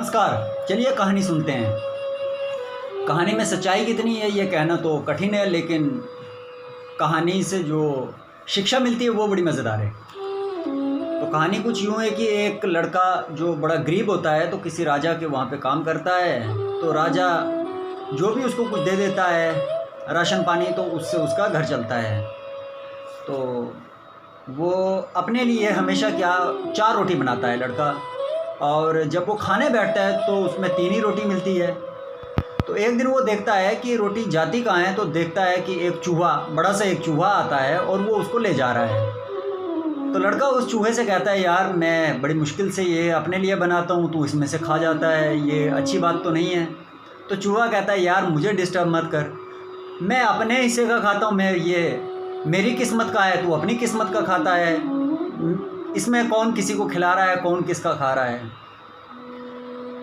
नमस्कार। चलिए कहानी सुनते हैं। कहानी में सच्चाई कितनी है ये कहना तो कठिन है, लेकिन कहानी से जो शिक्षा मिलती है वो बड़ी मज़ेदार है। तो कहानी कुछ यूँ है कि एक लड़का जो बड़ा गरीब होता है तो किसी राजा के वहाँ पे काम करता है। तो राजा जो भी उसको कुछ दे देता है, राशन पानी, तो उससे उसका घर चलता है। तो वो अपने लिए हमेशा क्या 4 रोटी बनाता है लड़का, और जब वो खाने बैठता है तो उसमें 3 ही रोटी मिलती है। तो एक दिन वो देखता है कि रोटी जाती कहाँ है, तो देखता है कि एक चूहा, बड़ा सा एक चूहा आता है और वो उसको ले जा रहा है। तो लड़का उस चूहे से कहता है, यार मैं बड़ी मुश्किल से ये अपने लिए बनाता हूँ, तू इसमें से खा जाता है, ये अच्छी बात तो नहीं है। तो चूहा कहता है, यार मुझे डिस्टर्ब मत कर, मैं अपने हिस्से का खाता हूँ, मैं ये मेरी किस्मत का है, तू अपनी किस्मत का खाता है, इसमें कौन किसी को खिला रहा है, कौन किसका खा रहा है।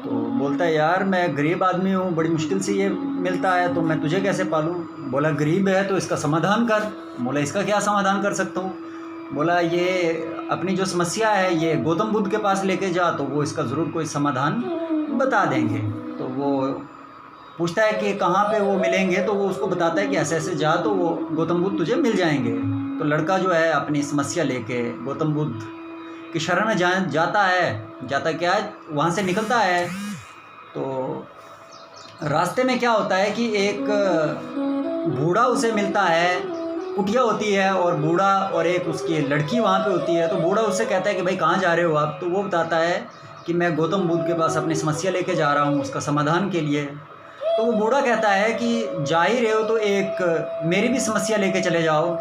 तो बोलता है, यार मैं गरीब आदमी हूँ, बड़ी मुश्किल से ये मिलता है, तो मैं तुझे कैसे पालूँ। बोला, गरीब है तो इसका समाधान कर। बोला, इसका क्या समाधान कर सकता हूँ। बोला, ये अपनी जो समस्या है ये गौतम बुद्ध के पास लेके जा, तो वो इसका ज़रूर कोई समाधान बता देंगे। तो वो पूछता है कि कहाँ पे वो मिलेंगे, तो वो उसको बताता है कि ऐसे ऐसे जा, तो वो गौतम बुद्ध तुझे मिल जाएंगे। तो लड़का जो है अपनी समस्या लेके गौतम बुद्ध की शरण में जाता क्या है, वहाँ से निकलता है। तो रास्ते में क्या होता है कि एक बूढ़ा उसे मिलता है, कुटिया होती है और बूढ़ा और एक उसकी लड़की वहाँ पे होती है। तो बूढ़ा उससे कहता है कि भाई कहाँ जा रहे हो आप। तो वो बताता है कि मैं गौतम बुद्ध के पास अपनी समस्या लेके जा रहा हूँ, उसका समाधान के लिए। तो वो बूढ़ा कहता है कि जा ही रहे हो तो एक मेरी भी समस्या लेके चले जाओ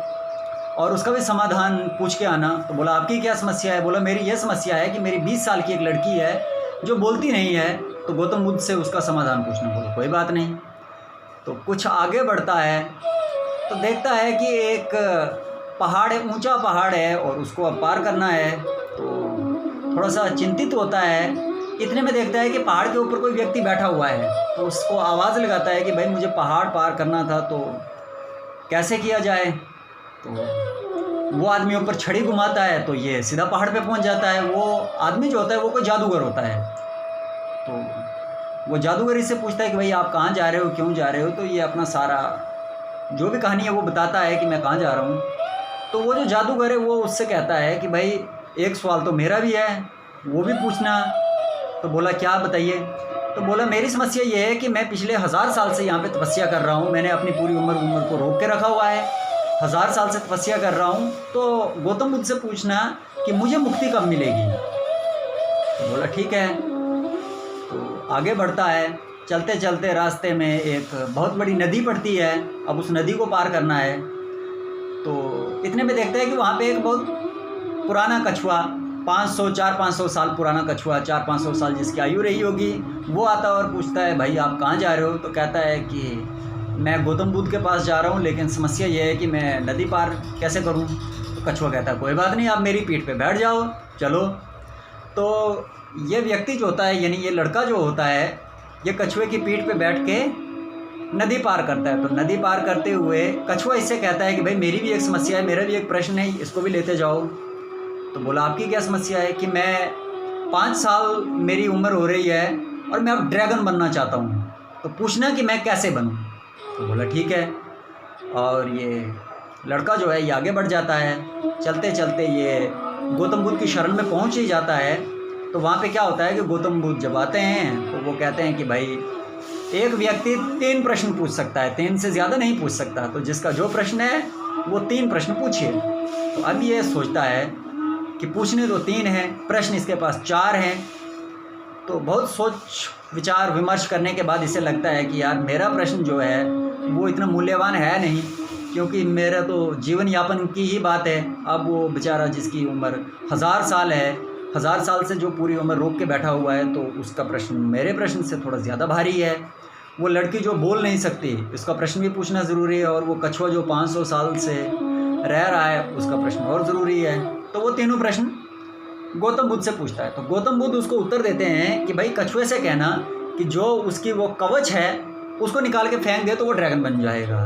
और उसका भी समाधान पूछ के आना। तो बोला, आपकी क्या समस्या है। बोला, मेरी यह समस्या है कि मेरी 20 साल की एक लड़की है जो बोलती नहीं है, तो गौतम बुद्ध से उसका समाधान पूछना। बोला, कोई बात नहीं। तो कुछ आगे बढ़ता है तो देखता है कि एक पहाड़ है, ऊंचा पहाड़ है और उसको अब पार करना है। तो थोड़ा सा चिंतित होता है। इतने में देखता है कि पहाड़ के ऊपर कोई व्यक्ति बैठा हुआ है। तो उसको आवाज़ लगाता है कि भाई मुझे पहाड़ पार करना था, तो कैसे किया जाए। तो वो आदमी ऊपर छड़ी घुमाता है तो ये सीधा पहाड़ पे पहुंच जाता है। वो आदमी जो होता है वो कोई जादूगर होता है। तो वो जादूगर इससे पूछता है कि भाई आप कहाँ जा रहे हो, क्यों जा रहे हो। तो ये अपना सारा जो भी कहानी है वो बताता है कि मैं कहाँ जा रहा हूँ। तो वो जो जादूगर है वो उससे कहता है कि भाई एक सवाल तो मेरा भी है, वो भी पूछना। तो बोला, क्या बताइए। तो बोला, मेरी समस्या ये है कि मैं पिछले 1000 साल से यहाँ पे तपस्या कर रहा हूँ, मैंने अपनी पूरी उम्र को रोक के रखा हुआ है, 1000 साल से तपस्या कर रहा हूँ। तो गौतम बुद्ध से पूछना कि मुझे मुक्ति कब मिलेगी। तो बोला, ठीक है। तो आगे बढ़ता है। चलते चलते रास्ते में एक बहुत बड़ी नदी पड़ती है, अब उस नदी को पार करना है। तो इतने में देखते हैं कि वहाँ पे एक बहुत पुराना कछुआ, 400-500 साल पुराना कछुआ, 400-500 साल जिसकी आयु रही होगी, वो आता और पूछता है, भाई आप कहाँ जा रहे हो। तो कहता है कि मैं गौतम बुद्ध के पास जा रहा हूँ, लेकिन समस्या ये है कि मैं नदी पार कैसे करूँ। तो कछुआ कहता है, कोई बात नहीं, आप मेरी पीठ पे बैठ जाओ, चलो। तो ये व्यक्ति जो होता है, यानी ये लड़का जो होता है, ये कछुए की पीठ पे बैठ के नदी पार करता है। तो नदी पार करते हुए कछुआ इससे कहता है कि भाई मेरी भी एक समस्या है, मेरा भी एक प्रश्न है, इसको भी लेते जाओ। तो बोला, आपकी क्या समस्या है। कि मैं 5 साल मेरी उम्र हो रही है और मैं अब ड्रैगन बनना चाहता हूँ, तो पूछना कि मैं कैसे बनूँ। तो बोला, ठीक है। और ये लड़का जो है ये आगे बढ़ जाता है। चलते चलते ये गौतम बुद्ध की शरण में पहुंच ही जाता है। तो वहाँ पे क्या होता है कि गौतम बुद्ध जब आते हैं तो वो कहते हैं कि भाई एक व्यक्ति 3 प्रश्न पूछ सकता है, 3 से ज़्यादा नहीं पूछ सकता, तो जिसका जो प्रश्न है वो 3 प्रश्न पूछिए। तो अब ये सोचता है कि पूछने तो 3 हैं, प्रश्न इसके पास 4 हैं। तो बहुत सोच विचार विमर्श करने के बाद इसे लगता है कि यार मेरा प्रश्न जो है वो इतना मूल्यवान है नहीं, क्योंकि मेरा तो जीवन यापन की ही बात है। अब वो बेचारा जिसकी उम्र 1000 साल है, 1000 साल से जो पूरी उम्र रोक के बैठा हुआ है, तो उसका प्रश्न मेरे प्रश्न से थोड़ा ज़्यादा भारी है। वो लड़की जो बोल नहीं सकती, इसका प्रश्न भी पूछना ज़रूरी है। और वो कछुआ जो 500 साल से रह रहा है, उसका प्रश्न और ज़रूरी है। तो वो तीनों प्रश्न गौतम बुद्ध से पूछता है। तो गौतम बुद्ध उसको उत्तर देते हैं कि भाई कछुए से कहना कि जो उसकी वो कवच है उसको निकाल के फेंक दे तो वो ड्रैगन बन जाएगा।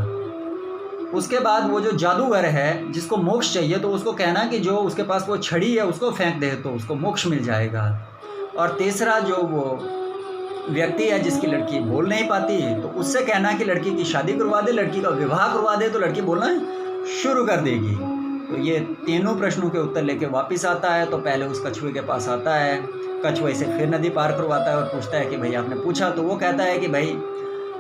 उसके बाद वो जो जादूगर है जिसको मोक्ष चाहिए, तो उसको कहना कि जो उसके पास वो छड़ी है उसको फेंक दे तो उसको मोक्ष मिल जाएगा। और तीसरा जो वो व्यक्ति है जिसकी लड़की बोल नहीं पाती, तो उससे कहना कि लड़की की शादी करवा दे, लड़की का विवाह करवा दे, तो लड़की बोलना शुरू कर देगी। तो ये तीनों प्रश्नों के उत्तर लेके वापस आता है। तो पहले उस कछुए के पास आता है, कछुए से फिर नदी पार करवाता है और पूछता है कि भाई आपने पूछा? तो वो कहता है कि भाई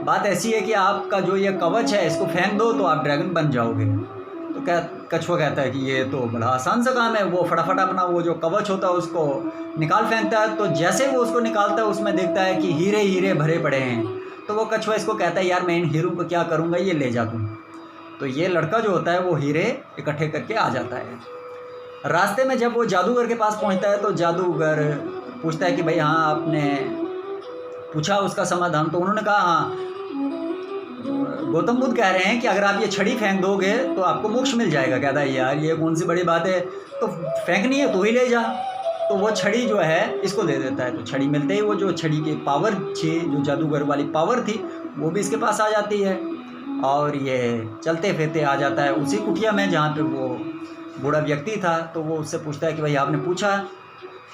बात ऐसी है कि आपका जो ये कवच है इसको फेंक दो तो आप ड्रैगन बन जाओगे। तो कछुआ कहता है कि ये तो बड़ा आसान सा काम है। वो फटाफट अपना वो जो कवच होता है उसको निकाल फेंकता है। तो जैसे वो उसको निकालता है उसमें देखता है कि हीरे हीरे भरे पड़े हैं। तो वो कछुआ इसको कहता है यार मैं इन हीरों को क्या करूँगा, ये ले जा तुम। तो ये लड़का जो होता है वो हीरे इकट्ठे करके आ जाता है। रास्ते में जब वो जादूगर के पास पहुंचता है तो जादूगर पूछता है कि भाई हाँ आपने पूछा उसका समाधान? तो उन्होंने कहा हाँ, गौतम बुद्ध कह रहे हैं कि अगर आप ये छड़ी फेंक दोगे तो आपको मोक्ष मिल जाएगा। कहता है यार ये कौन सी बड़ी बात है, तो फेंकनी है तो ही ले जा। तो वो छड़ी जो है इसको दे देता है। तो छड़ी मिलते ही वो जो छड़ी की पावर थी, जो जादूगर वाली पावर थी, वो भी इसके पास आ जाती है और ये चलते फिरते आ जाता है उसी कुटिया में जहाँ पे वो बूढ़ा व्यक्ति था। तो वो उससे पूछता है कि भाई आपने पूछा?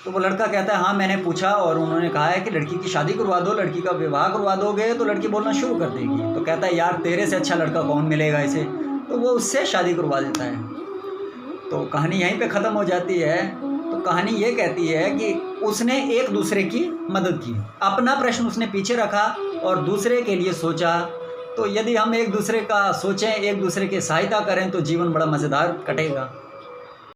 तो वो लड़का कहता है हाँ मैंने पूछा और उन्होंने कहा है कि लड़की की शादी करवा दो, लड़की का विवाह करवा दोगे तो लड़की बोलना शुरू कर देगी। तो कहता है यार तेरे से अच्छा लड़का कौन मिलेगा इसे। तो वो उससे शादी करवा देता है। तो कहानी यहीं पे ख़त्म हो जाती है। तो कहानी ये कहती है कि उसने एक दूसरे की मदद की, अपना प्रश्न उसने पीछे रखा और दूसरे के लिए सोचा। तो यदि हम एक दूसरे का सोचें, एक दूसरे की सहायता करें तो जीवन बड़ा मज़ेदार कटेगा।